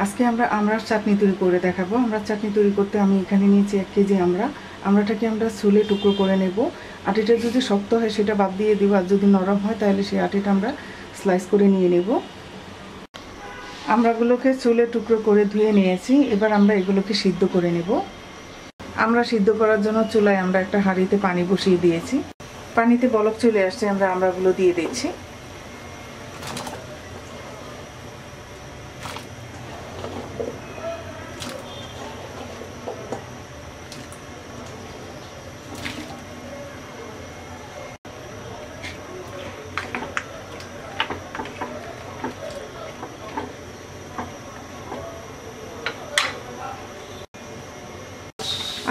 আজকে আমরা আমড়ার চাটনি তৈরি করে দেখাবো। আমড়ার চাটনি তৈরি করতে আমি এখানে নিয়েছি 1 কেজি আমড়া। আমড়াটাকে আমরা ছুলে টুকরো করে নেব। আটিটা যদি শক্ত হয় সেটা বাদ দিয়ে দিব, আর যদি নরম হয় তাহলে সেই আটিটা আমরা স্লাইস করে নিয়ে নেব। আমড়াগুলোকে ছুলে টুকরো করে ধুয়ে নিয়েছি। এবার আমরা এগুলোকে সিদ্ধ করে নেব। আমরা সিদ্ধ করার জন্য চুলায় আমরা একটা হাঁড়িতে পানি বসিয়ে দিয়েছি। পানিতে বলক চলে আসছে, আমরা আমড়াগুলো দিয়ে দিচ্ছি।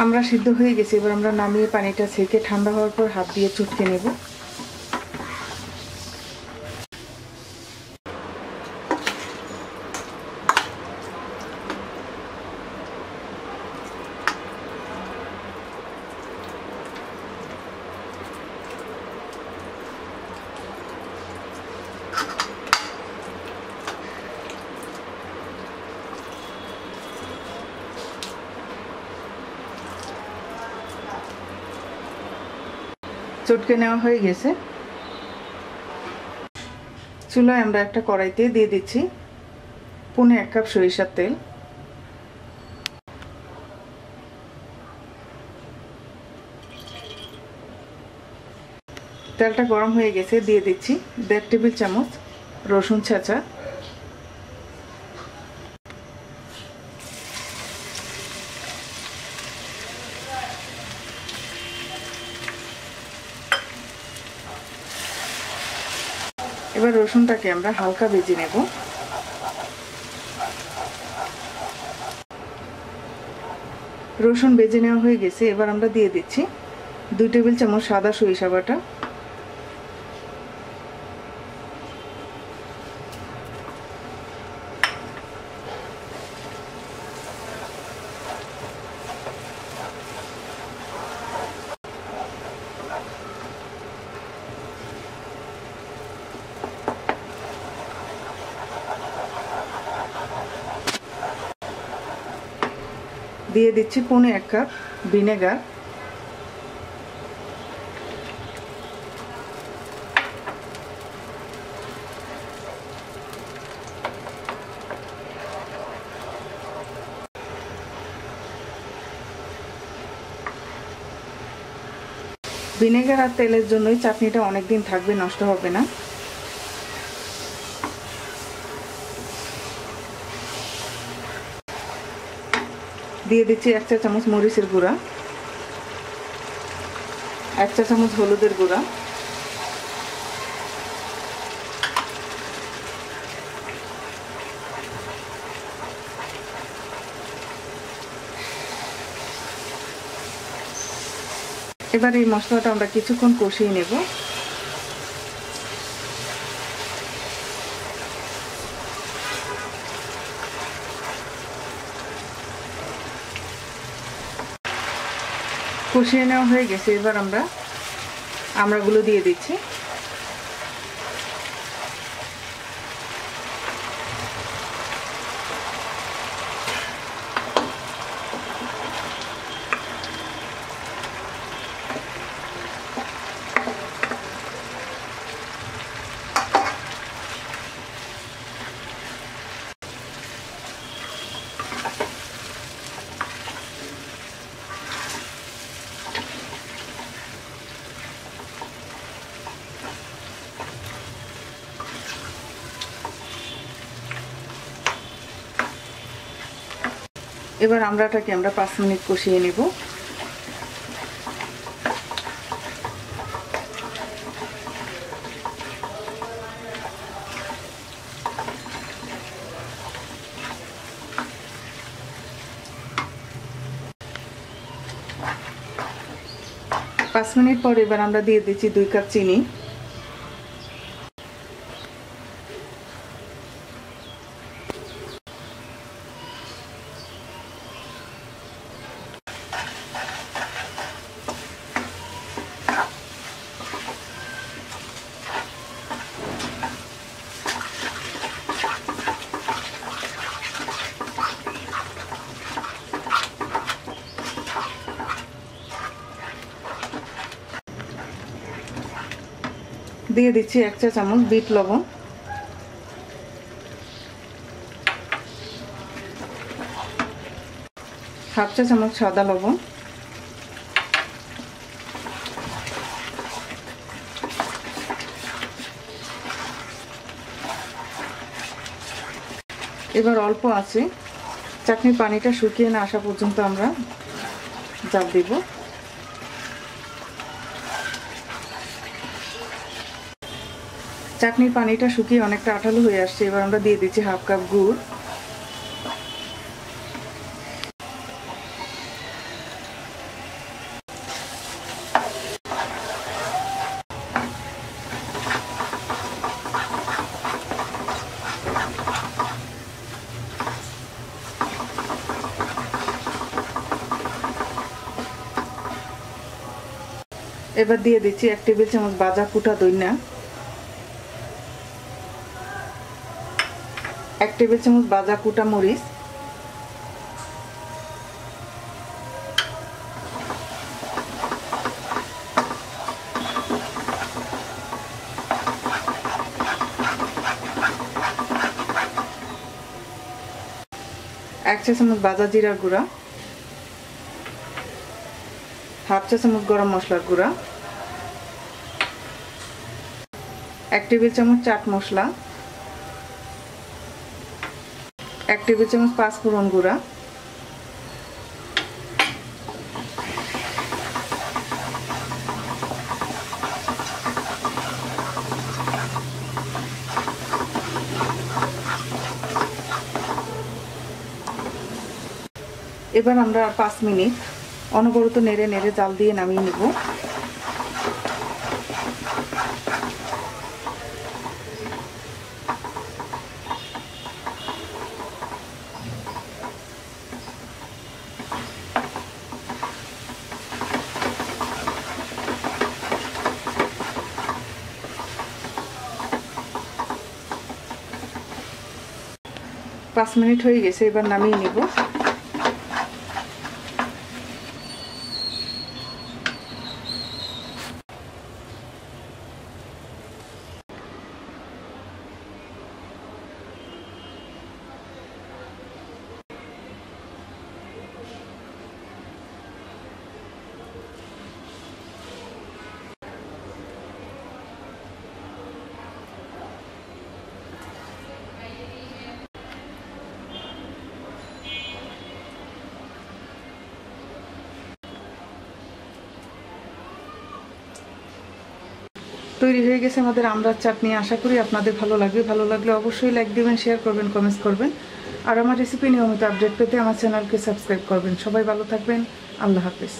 আমরা সিদ্ধ হয়ে গেছে। এবার আমরা নামিয়ে পানিটা ছেঁকে ঠান্ডা হওয়ার পর হাত দিয়ে চটকে নেব। চটকে নেওয়া হয়ে গেছে। চুলায় আমরা একটা কড়াইতে দিয়ে দিচ্ছি 1.5 কাপ সরিষার তেল। তেলটা গরম হয়ে গেছে, দিয়ে দিচ্ছি 1.5 টেবিল চামচ রসুন ছাঁচা, এবার রসুনটাকে আমরা হালকা ভেজে নেব। রসুন ভেজে নেওয়া হয়ে গেছে। এবার আমরা দিয়ে দিচ্ছি 2 টেবিল চামচ সাদা সরিষা বাটা, দিয়ে দিচ্ছি 1.5 কাপ ভিনেগার, ভিনেগার আর তেলের জন্যই চাটনিটা অনেক দিন থাকবে, নষ্ট হবে না। দিয়ে দিচ্ছি 1 চা চামচ মরিচের গুঁড়া, 1 চা চামচ হলুদের গুঁড়া, এবার এই মশলাটা আমরা কিছুক্ষণ কষিয়ে নেব। কষিয়ে নেওয়া হয়ে গেছে। এবার আমরা আমড়াগুলো দিয়ে দিচ্ছি। এবার আমড়াটাকে আমরা 5 মিনিট কষিয়ে নেব। পাঁচ মিনিট পর এবার আমরা দিয়ে দিচ্ছি 2 কাপ চিনি, দিয়ে দিচ্ছি 1 চা চামচ বিট লবণ, হাফ চা চামচ সাদা লবণ, এবার অল্প আছে চাটনির পানিটা শুকিয়ে না আসা পর্যন্ত আমরা জাল দিব। চাটনির পানিটা শুকিয়ে অনেকটা আঠালো হয়ে আসছে। এবার আমরা দিয়ে দিচ্ছি হাফ কাপ গুড়, এবার দিয়ে দিচ্ছি 1 টেবিল চামচ ভাজা কুটা ধনিয়া, 1 টেবিল চামচ ভাজা কুটা মরিচ, এক চা চামচ ভাজা জিরার গুঁড়া, হাফ চা চামচ গরম মশলার গুঁড়া, 1 টেবিল চামচ চাট মশলা, 1 টেবিল চামচ পাঁচফোড়ন গুঁড়া, এবার আমরা 5 মিনিট অনবরত নেড়ে নেড়ে জাল দিয়ে নামিয়ে নেব। পাঁচ মিনিট হয়ে গেছে, এবার নামিয়ে নেব। তৈরি হয়ে গেছে আমাদের আমড়ার চাটনি। আশা করি আপনাদের ভালো লাগবে। ভালো লাগলে অবশ্যই লাইক দিবেন, শেয়ার করবেন, কমেন্টস করবেন। আর আমার রেসিপি নিয়মিত আপডেট পেতে আমার চ্যানেলকে সাবস্ক্রাইব করবেন। সবাই ভালো থাকবেন। আল্লাহ হাফেজ।